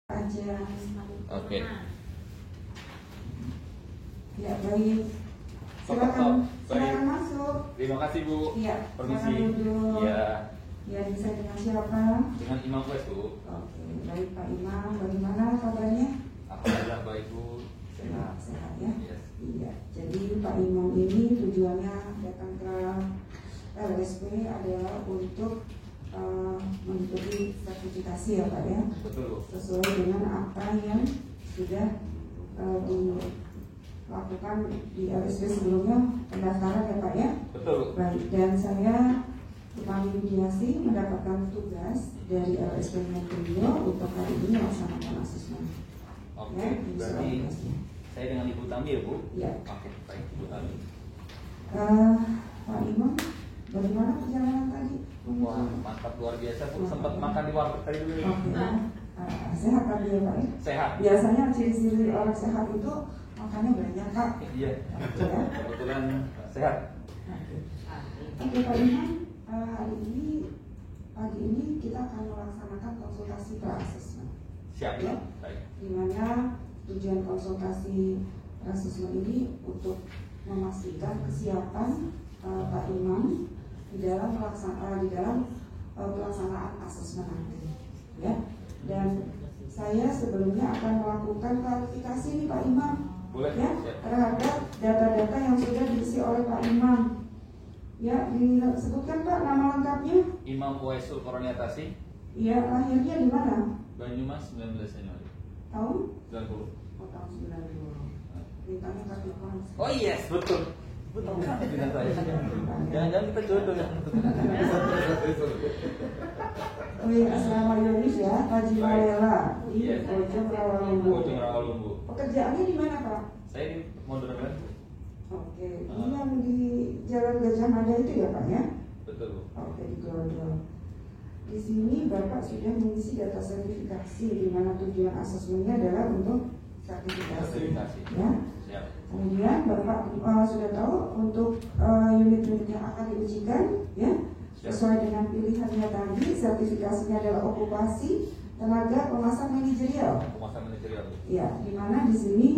aja. Oke. Ya baik. Silakan masuk. Terima kasih Bu. Iya. Permisi. Iya. Ya, bisa dengan siapa? Dengan Imam Wes Bu. Oke, baik Pak Imam. Bagaimana kabarnya? Alhamdulillah baik Bu. Sehat. Sehat ya. Yes. Iya. Jadi Pak Imam ini tujuannya datang ke LSP adalah untuk mengikuti sertifikasi ya Pak ya. Betul Bu. Sesuai dengan apa yang sudah dilakukan di LSP sebelumnya pendaftaran ya Pak ya. Betul Bu. Baik, dan saya kembali mediasi mendapatkan tugas dari LSP Mentrio untuk hari ini melaksanakan asesmen. Oke. Ya, Berarti saya dengan Ibu Tami ya Bu. Ya. Oke, baik Ibu Tami. Pak Imam, bagaimana perjalanan tadi? Wah, mantap luar biasa Bu. Sempat makan di warteg tadi dulu. Oke. Sehat tadi ya Pak ya? Sehat. Biasanya ciri-ciri orang sehat itu makannya banyak Pak. Iya. Ya. Kebetulan sehat. Oke Pak Imam, pagi ini kita akan melaksanakan konsultasi pra-asesmen. Siap Ya. Baik. Di mana tujuan konsultasi pra-asesmen ini untuk memastikan kesiapan Pak Imam di dalam pelaksanaan asesmen nanti, ya. Dan saya sebelumnya akan melakukan klarifikasi nih Pak Imam, Boleh. ya, Siap. terhadap data-data yang sudah diisi oleh Pak Imam. Ya, disebutkan Pak nama lengkapnya. Imam Wesul Koroniatasi. Ya, lahirnya di mana? Banyumas 19 Januari Tahun? 90. Oh, tahun 90. Bintangnya Capricorn. Oh yes, betul. Betul kan bintang saya. Jangan-jangan kita jodoh ya. Oh iya, asrama Yunis ya, Haji Malela di Iya. Bojong Rawalumbu. Bojong Rawalumbu. Pekerjaannya di mana Pak? Saya di Modern. Oke, ini yang di Jalan Gajah Mada itu ya Pak ya? Betul Bu. Oke, di Grogol. Di sini Bapak sudah mengisi data sertifikasi, di mana tujuan asesmennya adalah untuk sertifikasi. Ya. Siap. Kemudian Bapak sudah tahu untuk unit-unit yang akan diujikan, ya, sesuai dengan pilihannya tadi. Sertifikasinya adalah okupasi, tenaga, pemasan manajerial. Pemasan manajerial. Ya, di mana di sini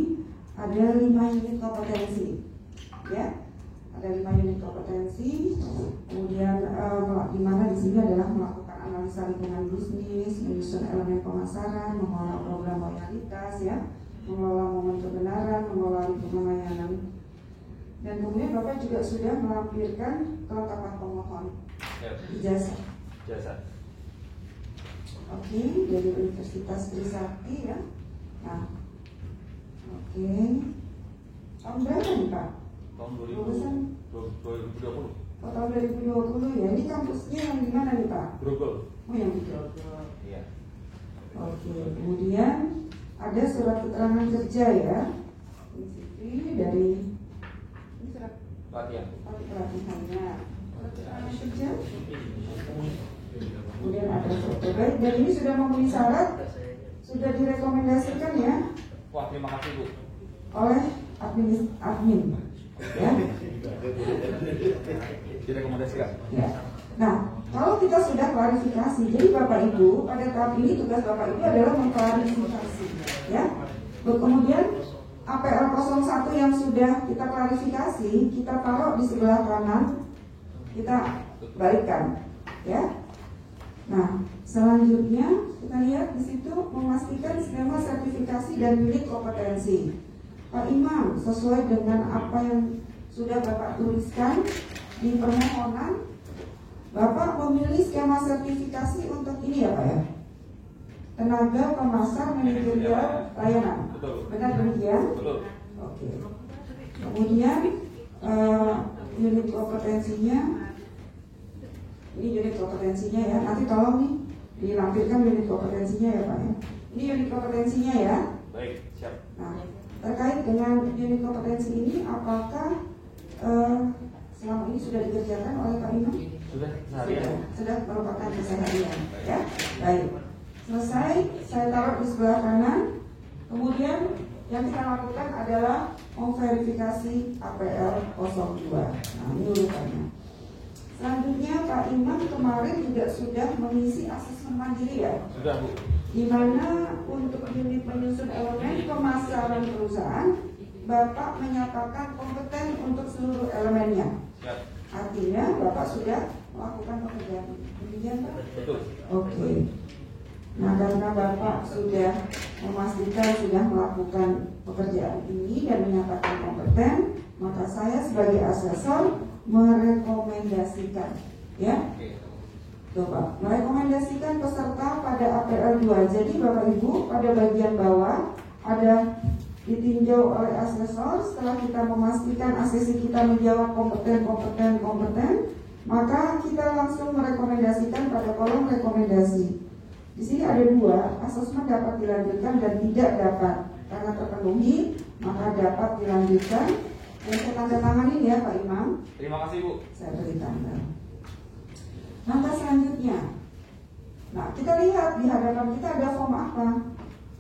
ada 5 unit kompetensi, ya, ada 5 unit kompetensi. Kemudian di mana di sini adalah melakukan analisa lingkungan bisnis, menyusun elemen pemasaran, mengelola program loyalitas, ya, mengelola momen kebenaran, mengelola lingkungan layanan. Dan kemudian Bapak juga sudah melampirkan kelengkapan pemohon ijazah. Jasa. Oke, dari Universitas Trisakti ya. Nah, oke. Tahun berapa nih Pak? Tahun Lulusan 2020. Oh, tahun 2020 ya. Ini kampusnya yang di mana nih Pak? Grogol. Oh, yang di Grogol. Iya. Oke, kemudian ada surat keterangan kerja ya. Ini dari ini surat Latihan. pelatihannya. Surat keterangan kerja. Kemudian ada foto. Baik, dan ini sudah memenuhi syarat, sudah direkomendasikan ya Wah, terima kasih Bu. oleh admin ya. Direkomendasikan. Ya. Nah, kalau kita sudah klarifikasi, jadi Bapak Ibu pada tahap ini tugas Bapak Ibu adalah mengklarifikasi, ya. Kemudian APL 01 yang sudah kita klarifikasi, kita taruh di sebelah kanan, kita balikkan, ya. Nah, selanjutnya kita lihat di situ memastikan skema sertifikasi dan unit kompetensi. Pak Imam, sesuai dengan apa yang sudah Bapak tuliskan di permohonan, Bapak memilih skema sertifikasi untuk ini ya Pak ya? Tenaga pemasar manajerial layanan. Betul. Benar demikian? Betul. Oke. Kemudian unit kompetensinya, ini unit kompetensinya ya. Nanti tolong nih dilampirkan unit kompetensinya ya Pak ya. Ini unit kompetensinya ya. Baik, siap. Nah, terkait dengan unit kompetensi ini, apakah selama ini sudah dikerjakan oleh Pak Imam? Sudah seharian. Sudah merupakan keseharian, ya. Baik. Selesai, saya taruh di sebelah kanan. Kemudian yang kita lakukan adalah memverifikasi APL 02. Nah, ini urutannya. Selanjutnya Pak Imam kemarin juga sudah mengisi asesmen mandiri ya. Sudah Bu. Di mana untuk Bapak menyatakan kompeten untuk seluruh elemennya. Siap. Artinya Bapak sudah melakukan pekerjaan. Demikian Pak? Betul. Oke. Nah, karena Bapak sudah memastikan sudah melakukan pekerjaan ini dan menyatakan kompeten, maka saya sebagai asesor merekomendasikan, ya. Coba merekomendasikan peserta pada APL 2. Jadi Bapak Ibu, pada bagian bawah ada ditinjau oleh asesor. Setelah kita memastikan asesi kita menjawab kompeten, maka kita langsung merekomendasikan pada kolom rekomendasi. Di sini ada 2, asesmen dapat dilanjutkan dan tidak dapat. Karena terpenuhi, maka dapat dilanjutkan. Dan saya tanda tanganin ya Pak Imam. Terima kasih Bu. Saya beri tanda. Langkah selanjutnya. Nah, kita lihat di hadapan kita ada form apa?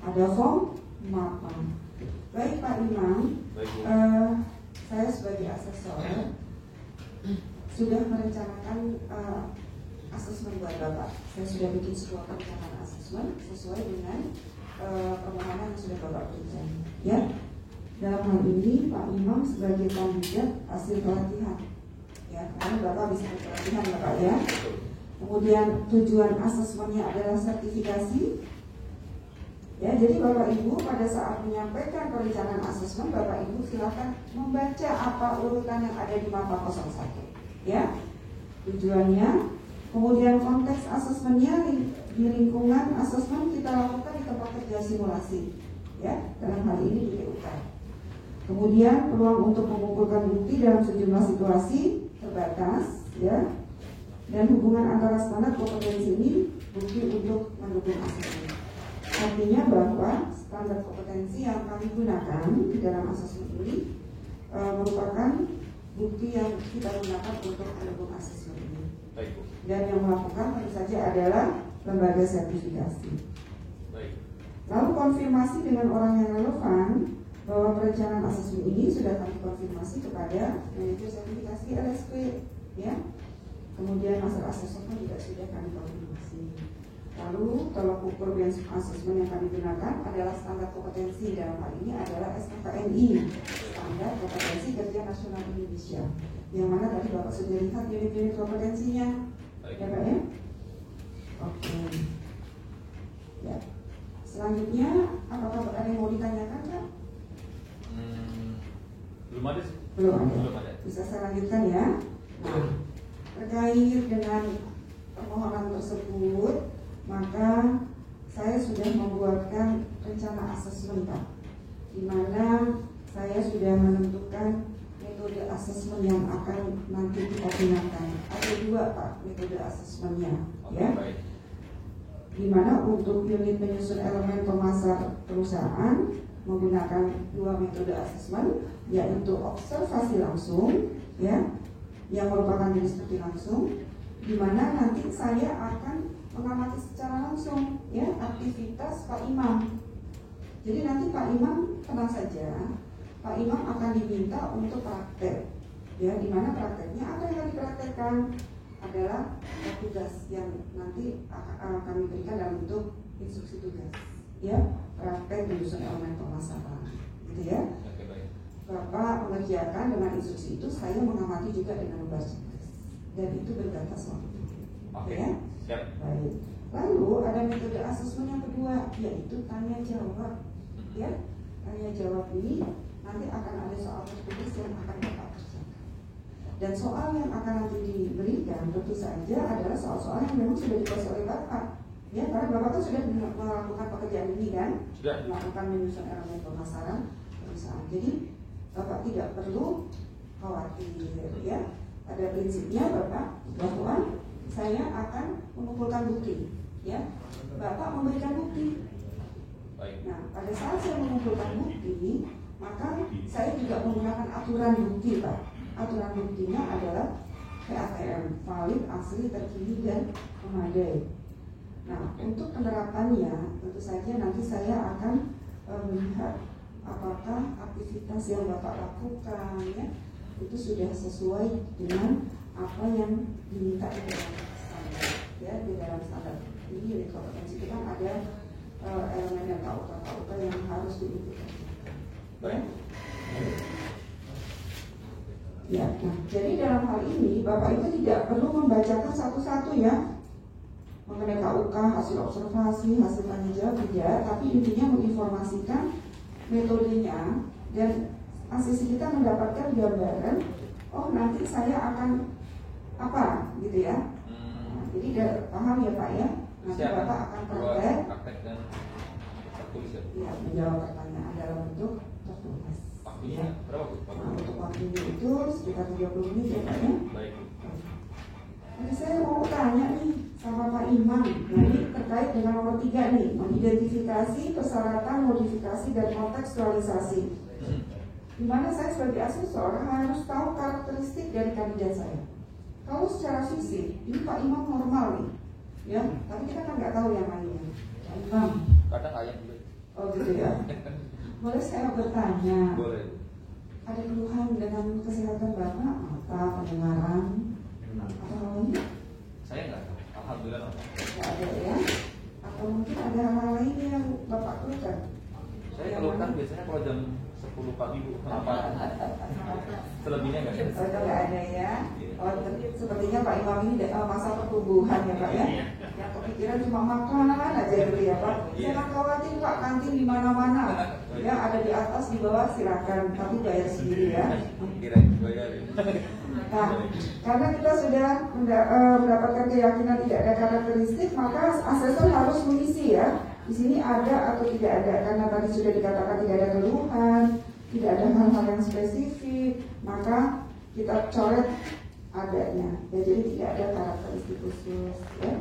Ada form mapan. Baik Pak Imam, Baik, Bu. saya sebagai asesor sudah merencanakan asesmen buat Bapak. Saya sudah bikin sebuah perencanaan asesmen sesuai dengan permohonan yang sudah Bapak berikan. Ya, dalam hal ini Pak Imam sebagai kandidat hasil pelatihan. Ya, karena Bapak bisa pelatihan Bapak ya. Kemudian tujuan asesmennya adalah sertifikasi. Ya, jadi Bapak Ibu pada saat menyampaikan perencanaan asesmen, Bapak Ibu silakan membaca apa urutan yang ada di mapa 01. Ya, tujuannya. Kemudian konteks asesmennya di lingkungan asesmen kita lakukan di tempat kerja simulasi. Ya, dalam hal ini di PUK. Kemudian peluang untuk mengumpulkan bukti dalam sejumlah situasi terbatas, ya. Dan hubungan antara standar kompetensi ini bukti untuk mendukung asesmen. Artinya bahwa standar kompetensi yang kami gunakan di dalam asesmen ini merupakan bukti yang kita gunakan untuk mendukung asesmen ini. Baik, Bu. Dan yang melakukan tentu saja adalah lembaga sertifikasi. Baik. Lalu konfirmasi dengan orang yang relevan bahwa perencanaan asesmen ini sudah kami konfirmasi kepada manajer sertifikasi LSP, ya. Kemudian master asesmen juga sudah kami konfirmasi. Lalu tolak ukur benchmark asesmen yang kami gunakan adalah standar kompetensi, dalam hal ini adalah SKKNI, standar kompetensi kerja nasional Indonesia. Yang mana tadi Bapak sudah lihat unit-unit kompetensinya, ya Pak ya? Oke. Ya. Selanjutnya, apakah ada yang mau ditanyakan Pak? Belum ada sih. Belum Belum ada. ada. Bisa saya lanjutkan ya. Nah, terkait dengan permohonan tersebut, maka saya sudah membuatkan rencana asesmen Pak, di mana saya sudah menentukan metode asesmen yang akan nanti kita gunakan. Ada 2 Pak metode asesmennya, ya. Baik. Di mana untuk unit penyusun elemen pemasar perusahaan menggunakan 2 metode asesmen, yaitu observasi langsung, ya, yang merupakan jenis seperti langsung, di mana nanti saya akan mengamati secara langsung, ya, aktivitas Pak Imam. Jadi nanti Pak Imam tenang saja, Pak Imam akan diminta untuk praktek, ya, di mana prakteknya apa yang dipraktekkan adalah tugas yang nanti kami berikan dalam bentuk instruksi tugas, ya, praktek penyusun elemen pemasaran, gitu ya. Bapak mengerjakan dengan instruksi itu, saya mengamati juga dengan membaca dan itu berbatas waktu. Oke. Ya? Siap. Baik. Lalu ada metode asesmen yang kedua, yaitu tanya jawab. Ya, tanya jawab ini nanti akan ada soal tertulis yang akan Bapak kerjakan. Dan soal yang akan nanti diberikan tentu saja adalah soal-soal yang memang sudah dikuasai oleh Bapak. Ya, karena Bapak kan sudah melakukan pekerjaan ini kan, Sudah. melakukan menyusun elemen pemasaran perusahaan. Jadi Bapak tidak perlu khawatir, ya. Pada prinsipnya Bapak bahwa saya akan mengumpulkan bukti, ya. Bapak memberikan bukti. Baik. Nah, pada saat saya mengumpulkan bukti, maka saya juga menggunakan aturan bukti, Pak. Aturan buktinya adalah PATM, valid, asli, terkini, dan memadai. Nah, untuk penerapannya tentu saja nanti saya akan melihat apakah aktivitas yang Bapak lakukan, ya, itu sudah sesuai dengan apa yang diminta di dalam standar, ya, di dalam standar ini unit kompetensi itu kan ada elemen yang KUK yang harus diikuti. Baik. Ya, nah, jadi dalam hal ini Bapak Ibu tidak perlu membacakan satu-satu ya mengenai KUK, hasil observasi, hasil tanya jawab tidak, tapi intinya menginformasikan metodenya dan asisi kita mendapatkan gambaran, oh nanti saya akan apa gitu ya. Nah, jadi udah paham ya Pak ya. Nanti Bapak akan praktek dan tertulis ya, menjawab pertanyaan dalam bentuk tertulis. Waktunya berapa Bu? Nah, untuk waktunya itu sekitar 30 menit ya Pak ya. Baik. Jadi saya mau tanya nih sama Pak Imam. Nah ini terkait dengan nomor 3 nih, mengidentifikasi persyaratan, modifikasi dan kontekstualisasi. Dimana saya sebagai asesor harus tahu karakteristik dari kandidat saya. Kalau secara fisik, ini Pak Imam normal nih, ya. Tapi kita kan nggak tahu yang lainnya. Pak Imam. Kadang ayam juga. Oh gitu ya. Boleh saya bertanya? Boleh. Ada keluhan dengan kesehatan Bapak? Mata, pendengaran? Atau lain? Saya nggak tahu. Alhamdulillah. Nggak ada ya? Atau mungkin ada hal lain yang Bapak keluhkan? Saya keluhkan biasanya kalau jam 10 pagi Bu, kenapa? Selebihnya nggak ada. Oh, nggak ada ya? Oh, sepertinya Pak Imam ini masa pertumbuhan ya Pak ya? Yang kepikiran cuma makanan aja gitu ya Pak. Jangan khawatir Pak, kantin di mana-mana. Ya ada di atas, di bawah silakan, tapi bayar sendiri ya. Kirain bayarin. Nah, karena kita sudah mendapatkan keyakinan tidak ada karakteristik, maka asesor harus mengisi ya. Di sini ada atau tidak ada, karena tadi sudah dikatakan tidak ada keluhan, tidak ada hal-hal yang spesifik, maka kita coret adanya. Ya, jadi tidak ada karakteristik khusus. Ya.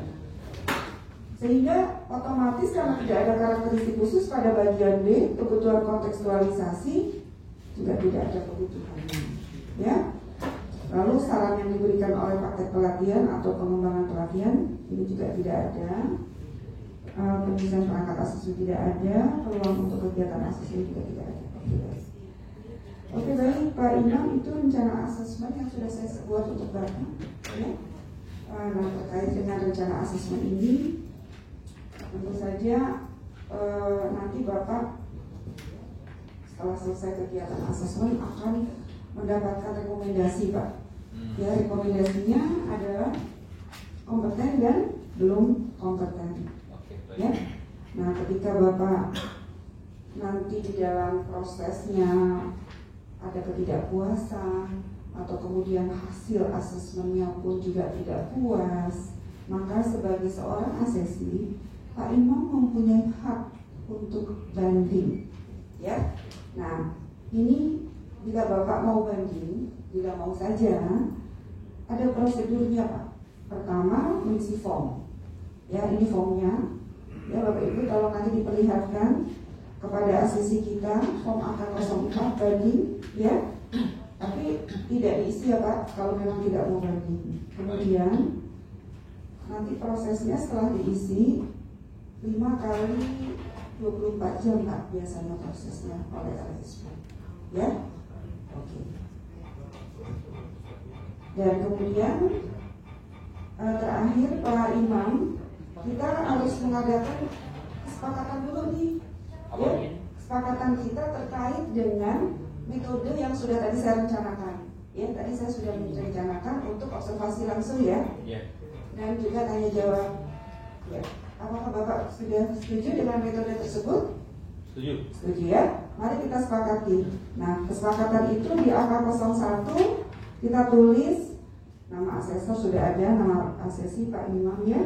Sehingga otomatis karena tidak ada karakteristik khusus pada bagian B, kebutuhan kontekstualisasi juga tidak ada kebutuhannya. Ya. Lalu saran yang diberikan oleh praktek pelatihan atau pengembangan pelatihan ini juga tidak ada. Penyusunan perangkat asesmen tidak ada, peluang untuk kegiatan asesmen juga tidak ada. Oke baik Pak Imam, itu rencana asesmen yang sudah saya buat untuk Bapak. Ya. Nah terkait dengan rencana asesmen ini, tentu saja nanti Bapak setelah selesai kegiatan asesmen akan mendapatkan rekomendasi Pak. Ya, rekomendasinya adalah kompeten dan belum kompeten. Ya. Nah, ketika Bapak nanti di dalam prosesnya ada ketidakpuasan atau kemudian hasil asesmennya pun juga tidak puas, maka sebagai seorang asesi, Pak Imam mempunyai hak untuk banding. Ya. Nah, ini bila Bapak mau banding, bila mau saja, ada prosedurnya Pak. Pertama, mengisi form. Ya, ini formnya. Ya, Bapak Ibu tolong nanti diperlihatkan kepada asesi kita form AK04 banding, ya. Tapi tidak diisi ya Pak, kalau memang tidak mau banding. Kemudian nanti prosesnya setelah diisi 5 kali 24 jam Pak biasanya prosesnya oleh asesmen. Ya. Oke. Dan kemudian terakhir Pak Imam, kita harus mengadakan kesepakatan dulu nih. Ya, kesepakatan kita terkait dengan metode yang sudah tadi saya rencanakan. Ya, tadi saya sudah merencanakan untuk observasi langsung ya. Dan juga tanya jawab. Ya. Apakah Bapak sudah setuju dengan metode tersebut? Setuju. Setuju ya? Mari kita sepakati. Nah, kesepakatan itu di AK01 kita tulis nama asesor sudah ada, nama asesi Pak Imam ya.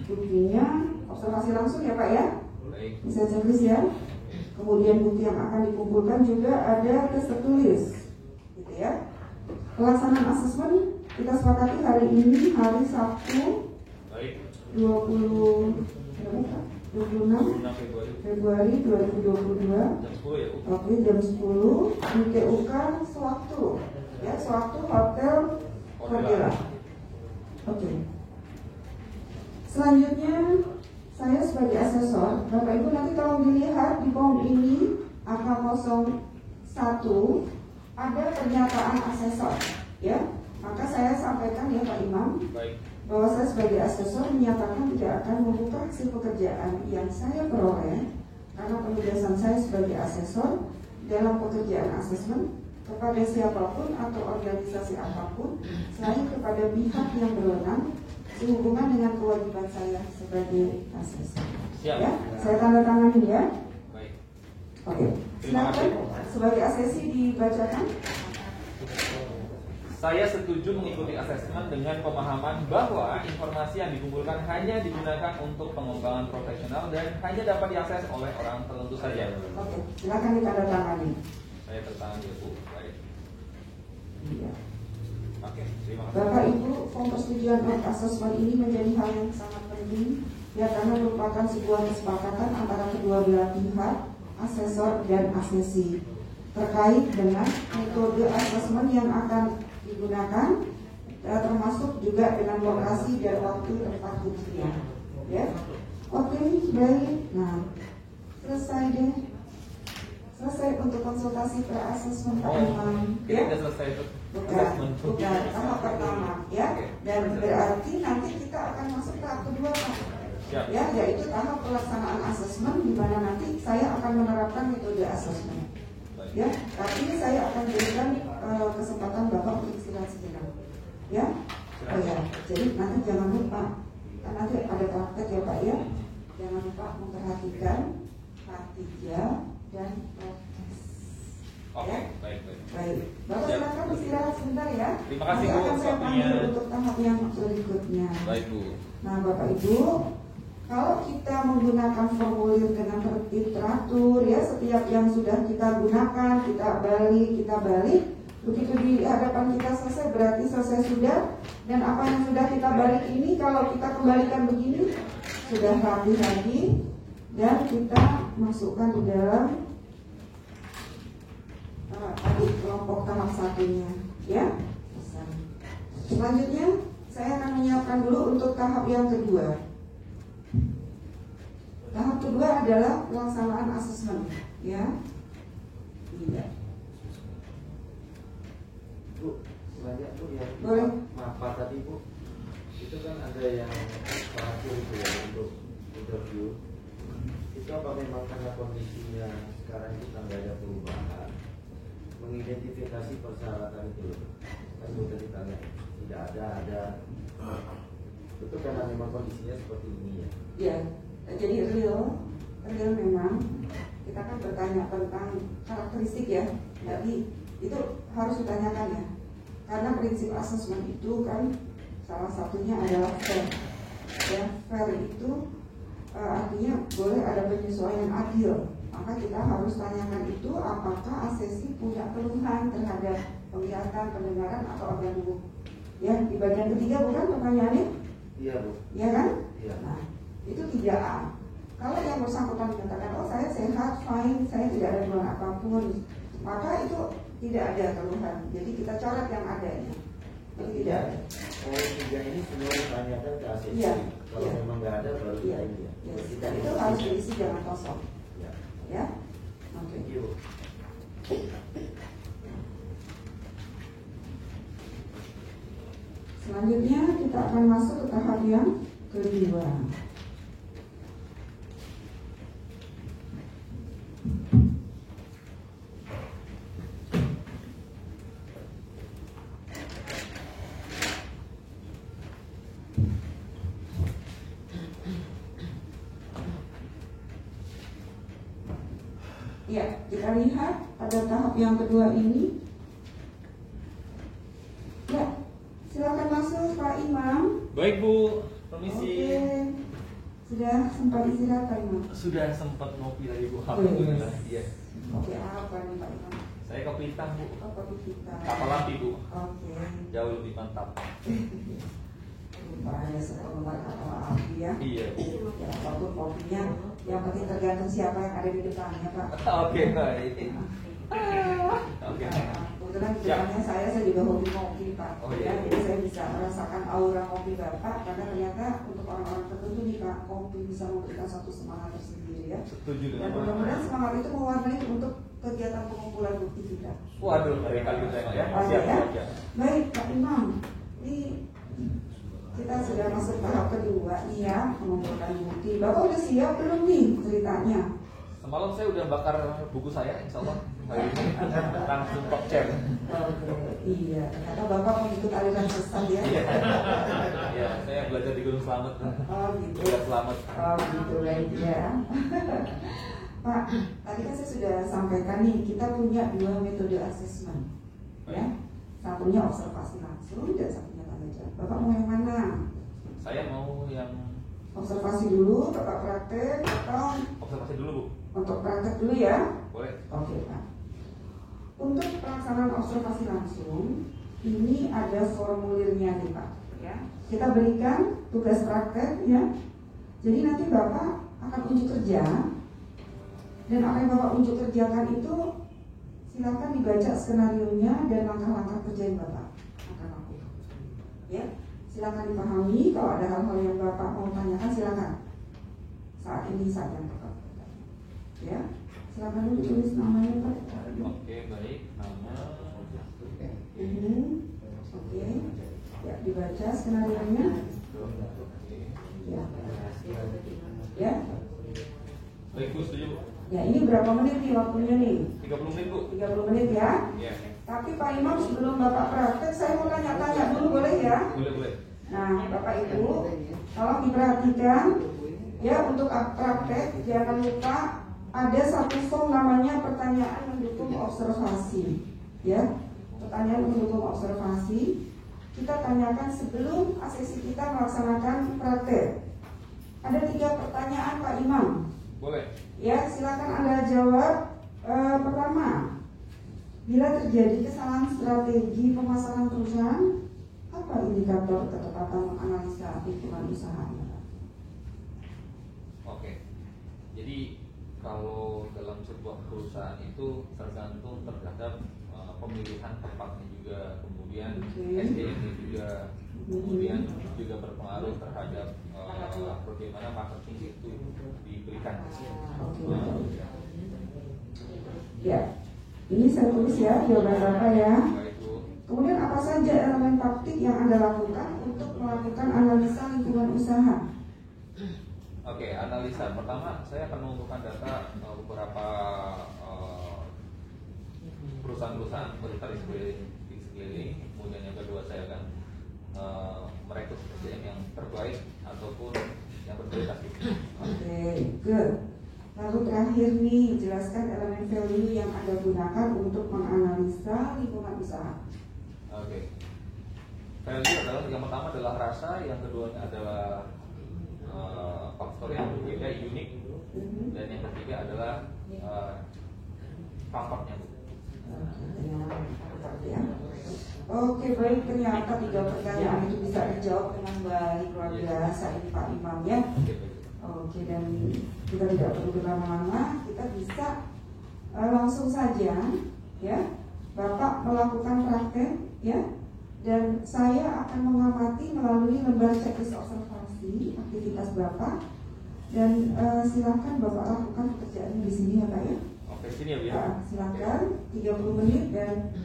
Buktinya observasi langsung ya Pak ya. Bisa tulis ya. Kemudian bukti yang akan dikumpulkan juga ada tes tertulis, gitu ya. Pelaksanaan asesmen kita sepakati hari ini hari Sabtu 26 Februari 2022. Jam 10 ya Bu? Oke, jam 10 di TUK sewaktu ya, sewaktu Hotel Cordela. Oke. Selanjutnya saya sebagai asesor, Bapak Ibu nanti tolong dilihat di form ini AK01 ada pernyataan asesor ya. Maka saya sampaikan ya Pak Imam, bahwa saya sebagai asesor menyatakan tidak akan membuka hasil pekerjaan yang saya peroleh karena penugasan saya sebagai asesor dalam pekerjaan asesmen kepada siapapun atau organisasi apapun selain kepada pihak yang berwenang sehubungan dengan kewajiban saya sebagai asesi. Ya, saya tanda tangan ya. Baik. Oke. Silakan sebagai asesi dibacakan. Saya setuju mengikuti asesmen dengan pemahaman bahwa informasi yang dikumpulkan hanya digunakan untuk pengembangan profesional dan hanya dapat diakses oleh orang tertentu saja. Oke, silakan ditandatangani. Saya tertangani Bu. Baik. Iya. Oke, terima kasih. Bapak Ibu, form persetujuan asesmen ini menjadi hal yang sangat penting ya karena merupakan sebuah kesepakatan antara kedua belah pihak, asesor dan asesi terkait dengan metode asesmen yang akan digunakan termasuk juga dengan lokasi dan waktu tempat ujian. Ya, oke, baik. Nah, selesai untuk konsultasi pre-asesmen Pak Imam. Ya, sudah selesai itu. Bukan tahap pertama, ya. Dan berarti nanti kita akan masuk tahap kedua, Pak. Siap. Ya, yaitu tahap pelaksanaan asesmen di mana nanti saya akan menerapkan metode asesmen. Ya, tapi ini saya akan berikan kesempatan Bapak untuk istirahat sejenak. Ya, oh ya, jadi nanti jangan lupa, kan nanti ada praktek ya Pak ya. Jangan lupa memperhatikan K3 dan prokes. Oke, Ya? baik. Baik, Bapak silakan istirahat sebentar ya. Terima kasih, Nanti Bu, akan saya waktunya. panggil untuk tahap yang berikutnya. Baik Bu. Nah Bapak Ibu, kalau kita menggunakan formulir dengan tertib teratur ya, setiap yang sudah kita gunakan kita balik, begitu di hadapan kita selesai berarti selesai sudah, dan apa yang sudah kita balik ini kalau kita kembalikan begini sudah rapi lagi dan kita masukkan di dalam tadi kelompok tahap satunya ya. Selanjutnya saya akan menyiapkan dulu untuk tahap yang kedua. Tahap kedua adalah pelaksanaan asesmen, ya. Iya. Bu, banyak Bu yang Boleh. mapa tadi Bu. Itu kan ada yang terakhir itu ya untuk interview. Itu apa memang karena kondisinya sekarang kita nggak ada perubahan? Mengidentifikasi persyaratan itu loh. Kan sudah ditanya, tidak ada. Itu karena memang kondisinya seperti ini ya. Ya, jadi real memang kita kan bertanya tentang karakteristik ya. Jadi itu harus ditanyakan ya. Karena prinsip asesmen itu kan salah satunya adalah fair. Ya, fair itu artinya boleh ada penyesuaian adil. Maka kita harus tanyakan itu apakah asesi punya keluhan terhadap penglihatan, pendengaran atau organ tubuh. Ya, di bagian ketiga bukan pertanyaannya? Iya Bu. Iya kan? Iya. Nah, itu 3A. Kalau yang bersangkutan menyatakan, oh saya sehat, fine, saya tidak ada keluhan apapun, maka itu tidak ada keluhan. Jadi kita coret yang adanya. Jadi tidak ada. Tiga ini semua ditanyakan ke asesi. Iya. Kalau Iya. memang nggak ada baru Iya. ini ya. Yes. Dan itu harus diisi jangan kosong. Ya. Ya. Oke. Thank you. Selanjutnya kita akan masuk ke tahap yang kedua. Ya, kita lihat pada tahap yang kedua ini. Ya, silakan masuk Pak Imam. Baik Bu, permisi. Oke. Sudah sempat istirahat Pak Imam? Sudah sempat ngopi tadi Bu. Alhamdulillah. Iya. Oke, apa nih Pak Imam? Saya kopi hitam Bu. Oh, kopi kita. Kapal api Bu. Oke. Jauh lebih mantap. Rupanya sekolah atau api ya. Iya Bu. Ya, apapun kopinya, yang penting tergantung siapa yang ada di depannya Pak. Oke baik. Oke. Kebetulan di depannya saya juga hobi kopi Pak. Oh, iya. Ya, jadi saya bisa merasakan aura kopi Bapak karena ternyata untuk orang-orang tertentu nih Pak, kopi bisa memberikan suatu semangat tersendiri ya. Setuju Dan dengan mudah-mudahan semangat itu mewarnai untuk kegiatan pengumpulan bukti kita. Waduh, dari kali kita ya. Oke, Siap, ya. siap. Baik Pak Imam, ini kita sudah masuk tahap kedua nih ya, mengumpulkan bukti. Bapak udah siap belum nih ceritanya? Semalam saya udah bakar buku saya, insya Allah hari ini langsung top chair. Iya, ternyata Bapak mau ikut aliran sesat ya? Iya, saya belajar di Gunung Slamet. Oh gitu. Belajar selamat. Oh gitu, baik ya. Pak, tadi kan saya sudah sampaikan nih, kita punya 2 metode asesmen, ya. Satunya observasi langsung dan satunya tanya jawab. Bapak mau yang mana? Saya mau yang Observasi dulu, Bapak praktek atau observasi dulu, Bu? untuk praktek dulu ya? Boleh. Oke, Pak. Untuk pelaksanaan observasi langsung, ini ada formulirnya nih, Pak. Ya, kita berikan tugas praktek ya. Jadi nanti Bapak akan unjuk kerja, dan apa yang Bapak unjuk kerjakan itu silakan dibaca skenarionya dan langkah-langkah kerja yang Bapak akan lakukan. Ya, silakan dipahami. Kalau ada hal-hal yang Bapak mau tanyakan, silakan. Saat ini saja Bapak. Ya, silakan dulu tulis namanya Pak. Oke, baik. Nama. Oke. Ya, dibaca skenarionya. Ya. Ya. Baik, Bu, setuju, Bu. Ya, ini berapa menit nih waktunya nih? 30 menit, Bu. 30 menit ya. Iya. Tapi Pak Imam, sebelum Bapak praktek, saya mau tanya-tanya dulu, boleh ya? Boleh. Nah, Bapak Ibu, tolong diperhatikan ya, untuk praktek jangan lupa ada satu form namanya pertanyaan mendukung observasi. Ya, pertanyaan mendukung observasi kita tanyakan sebelum asesi kita melaksanakan praktek. Ada 3 pertanyaan Pak Imam. Boleh. Ya, silakan Anda jawab. Pertama, bila terjadi kesalahan strategi pemasaran perusahaan, apa indikator ketepatan menganalisa lingkungan usahanya? Oke. Jadi kalau dalam sebuah perusahaan itu tergantung terhadap pemilihan tempatnya juga, kemudian SDM-nya juga, kemudian juga berpengaruh terhadap bagaimana marketing itu diberikan. Ya, ini saya tulis ya jawaban Bapak ya. Baik, Bu. Kemudian apa saja elemen taktik yang Anda lakukan untuk melakukan analisa lingkungan usaha? Oke, analisa. Pertama, saya akan mengumpulkan data beberapa perusahaan-perusahaan besar di sekeliling. Kemudian yang kedua, saya akan merekrut SDM yang terbaik ataupun yang berkualitas. Oke, good. Lalu terakhir nih, jelaskan elemen value yang Anda gunakan untuk menganalisa lingkungan usaha. Oke. Value adalah yang pertama adalah rasa, yang kedua adalah faktor yang berbeda, unik, dan yang ketiga adalah comfortnya, Bu. Ya. Oke, baik, ternyata 3 pertanyaan itu bisa dijawab dengan baik, luar biasa ini Pak Imam ya. Oke, dan kita tidak perlu berlama-lama, kita bisa langsung saja ya, Bapak melakukan praktek ya, dan saya akan mengamati melalui lembar checklist observasi aktivitas Bapak, dan silakan Bapak lakukan pekerjaannya di sini ya Pak ya. Oke, sini ya Bu ya. Silakan 30 menit dan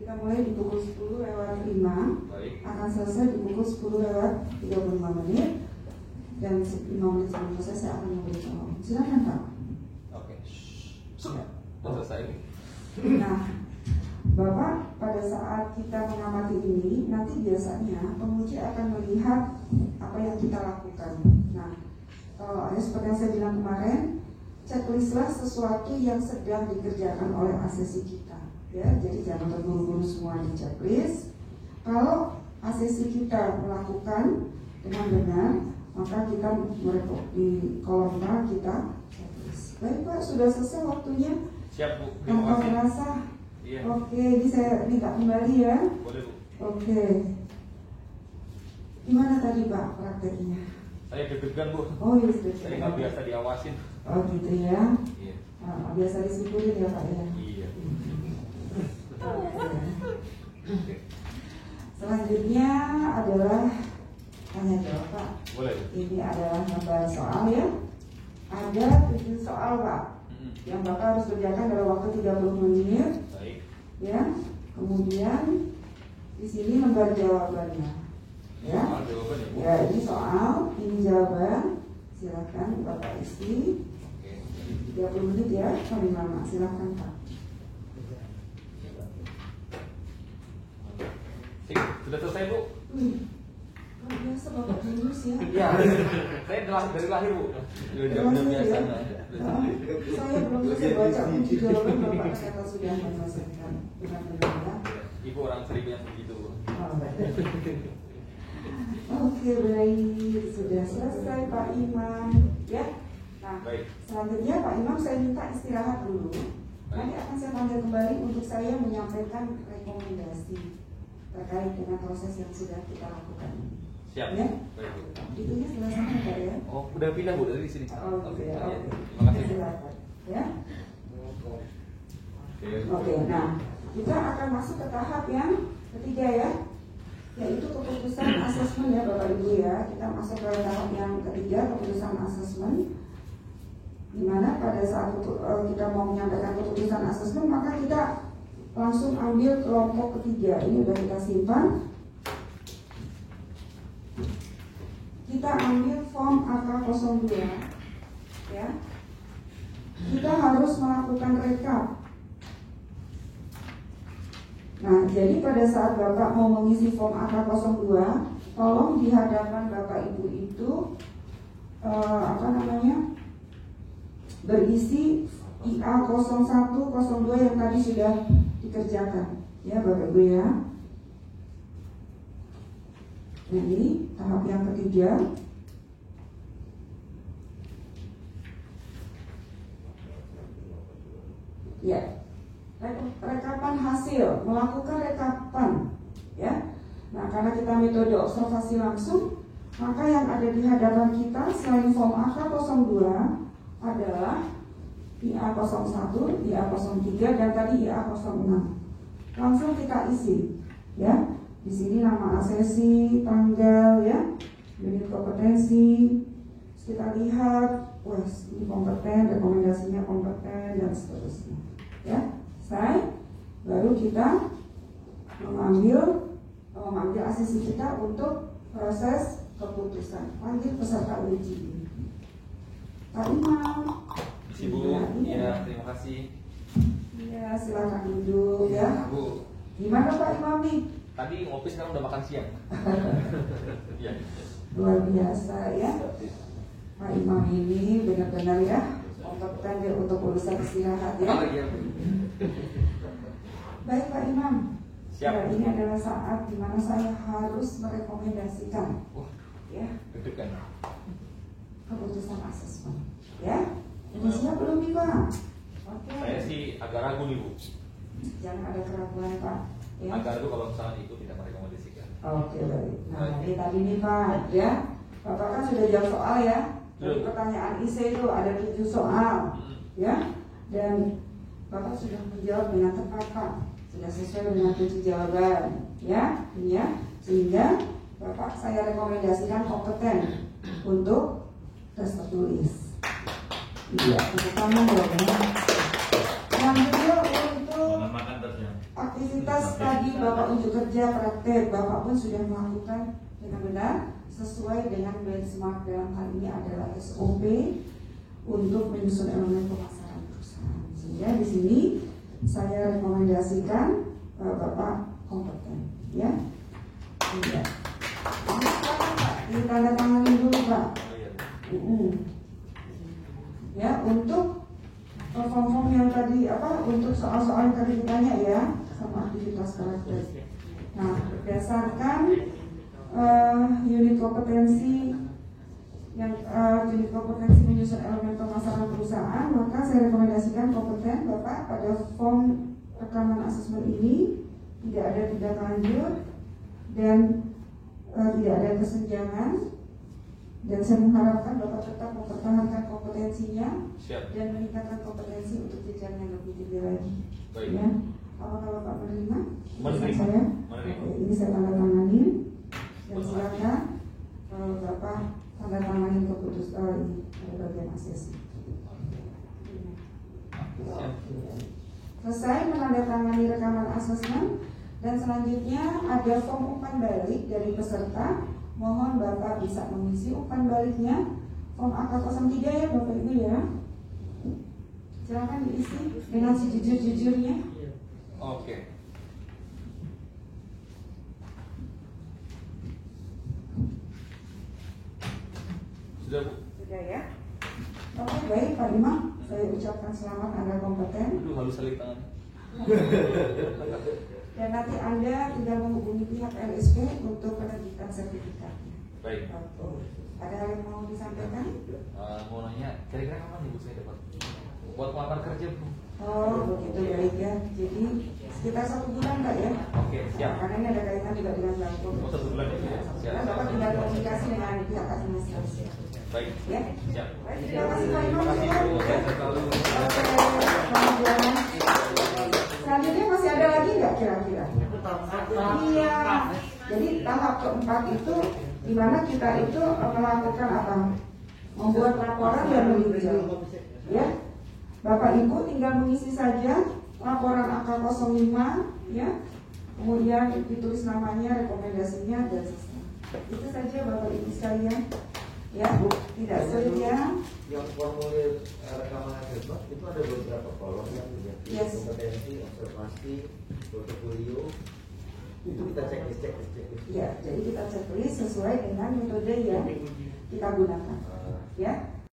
kita mulai di pukul 10:05. Baik. Akan selesai di pukul 10:35 menit. Dan 5 menit sebelum selesai saya akan memberi tolong. Silakan Pak. Oke. Selesai. Nah, Bapak pada saat kita mengamati ini, nanti biasanya penguji akan melihat apa yang kita lakukan. Nah, kalau seperti yang saya bilang kemarin, checklistlah sesuatu yang sedang dikerjakan oleh asesi kita. Ya, jadi jangan terburu-buru semua di checklist. Kalau asesi kita melakukan dengan benar, maka kita merekod di kolom A kita checklist. Baik Pak, sudah selesai waktunya. Siap Bu. Tanpa terasa. Iya. Oke, ini saya minta kembali ya. Boleh Bu. Oke. Gimana tadi Pak prakteknya? Saya deg-degan Bu. Oh iya, Saya nggak biasa diawasin. Oh gitu ya. Iya. Biasa disyukurin ya Pak ya. Iya. Oke. Selanjutnya adalah tanya jawab Pak. Boleh. Ini adalah lembar soal ya. Ada 7 soal Pak, yang Bapak harus kerjakan dalam waktu 30 menit. Baik. Ya. Kemudian di sini lembar jawabannya. Ya. Soal jawaban ya Bu. Ya, ini soal, ini jawaban. Silakan Bapak isi. Oke. 30 menit ya, paling lama. Silahkan Pak. Sudah selesai Bu? Luar biasa Bapak jenius ya. Iya. Saya dari lahir Bu. Sudah biasa. Saya belum selesai baca kunci jawaban Bapak ternyata sudah menyelesaikan. Benar-benar ya. Ibu orang seribu yang begitu. Oke, baik, sudah selesai Pak Imam ya. Nah, Baik. selanjutnya Pak Imam saya minta istirahat dulu. Nanti akan saya panggil kembali untuk saya menyampaikan rekomendasi terkait dengan proses yang sudah kita lakukan. Siap Ya. Baik Bu. Itunya sudah sampai Pak ya. Oh, udah pindah Bu dari sini. Oh, Oke. ya, Ya. oke. Terima kasih Bu. Silakan. Ya. Oke. Oke, nah kita akan masuk ke tahap yang ketiga ya, yaitu keputusan asesmen ya Bapak Ibu ya. Kita masuk ke tahap yang ketiga, keputusan asesmen, di mana pada saat kita mau menyampaikan keputusan asesmen, maka kita langsung ambil kelompok ketiga. Ini sudah kita simpan. Kita ambil form AK02 ya. Kita harus melakukan rekap. Nah, jadi pada saat Bapak mau mengisi form AK02, tolong di hadapan Bapak Ibu itu berisi IA 01, 02 yang tadi sudah dikerjakan, ya Bapak Ibu ya. Nah, ini tahap yang ketiga. Ya. Rekapan hasil, melakukan rekapan ya. Nah, karena kita metode observasi langsung, maka yang ada di hadapan kita selain form AK02 adalah IA01, IA03 dan tadi IA06. Langsung kita isi ya. Di sini nama asesi, tanggal ya, unit kompetensi. Kita lihat, wah ini kompeten, rekomendasinya kompeten dan seterusnya ya. Selesai, baru kita mengambil asesi kita untuk proses keputusan. Panggil peserta uji. Pak Imam. Bu, ya terima kasih. Ya silakan duduk ya. Bu. Gimana Pak Imam nih? Tadi ngopi sekarang udah makan siang. Iya. Luar biasa ya. Pak Imam ini benar-benar ya kompeten ya untuk urusan istirahat ya. Oh, iya. Baik Pak Imam. Siap. Ya, ini adalah saat di mana saya harus merekomendasikan ya Deg-degan. keputusan asesmen. Ya, ini siap belum nih Pak? Oke. Saya sih agak ragu nih Bu. Jangan ada keraguan Pak. Ya. Agak ragu kalau misalnya itu tidak merekomendasikan. Oke baik. Nah ini tadi nih Pak, ya Bapak kan sudah jawab soal ya. Dari pertanyaan IC itu ada 7 soal, ya. Dan Bapak sudah menjawab dengan tepat Pak. Sudah sesuai dengan 7 jawaban, ya. Ini ya. Sehingga Bapak saya rekomendasikan kompeten untuk tes tertulis. Iya, tepuk tangan dong. Yang kedua untuk aktivitas tadi Bapak unjuk kerja praktek, Bapak pun sudah melakukan dengan benar sesuai dengan benchmark dalam hal ini adalah SOP untuk menyusun elemen pemasaran perusahaan. Sehingga di sini saya rekomendasikan Bapak kompeten, ya. Iya. Ini tanda tanganin dulu Pak. Ya, untuk form-form yang tadi untuk soal-soal yang tadi ditanya ya sama aktivitas karakter. Nah, berdasarkan unit kompetensi menyusun elemen pemasaran perusahaan, maka saya rekomendasikan kompeten Bapak pada form rekaman asesmen ini tidak ada tindak lanjut dan tidak ada kesenjangan. Dan saya mengharapkan Bapak tetap mempertahankan kompetensinya. Siap. Dan meningkatkan kompetensi untuk jenjang yang lebih tinggi lagi. Baik. Ya, apakah Bapak menerima? Menerima. Saya. Menerima. Oke, ini saya tanda tanganin. Dan silakan Bapak tanda tanganin keputusan ini pada bagian asesi. Selesai menandatangani rekaman asesmen dan selanjutnya ada form umpan balik dari peserta. Mohon Bapak bisa mengisi umpan baliknya form AK03 ya Bapak Ibu ya. Silakan diisi dengan sejujur-jujurnya. Oke. Sudah, Bu? Sudah ya. Oke, baik Pak Imam, saya ucapkan selamat Anda kompeten. Aduh, halus sekali tangan. Dan nanti Anda tinggal menghubungi pihak LSP untuk penerbitan sertifikatnya. Baik. Ada hal yang mau disampaikan? Mau nanya, kira-kira kapan nih Bu saya dapat buat melamar kerja, Bu? Oh, begitu baik ya. Jadi sekitar 1 bulan Pak ya. Oke, siap. Karena ini ada kaitan juga dengan belangko. Oh, 1 bulan itu ya? Siap. Karena Bapak tinggal komunikasi dengan pihak administrasi. Baik. Ya. Siap. Baik, terima kasih Pak Imam. Terima kasih, Bu. Saya selalu. Oke, selamat jalan. Selanjutnya masih ada lagi nggak kira-kira? Iya. Jadi tahap keempat itu di mana kita itu melakukan apa? Membuat laporan dan meninjau. Ya. Bapak Ibu tinggal mengisi saja laporan angka 05 ya. Kemudian ditulis namanya, rekomendasinya dan selesai. Itu saja Bapak Ibu sekalian. Ya, Bu, tidak sulit ya. Yang formulir rekaman assessment itu ada beberapa kolom yang juga Yes. kompetensi, observasi, portofolio. Itu kita checklist. Ya, jadi kita checklist sesuai dengan metode yang kita gunakan. Ya.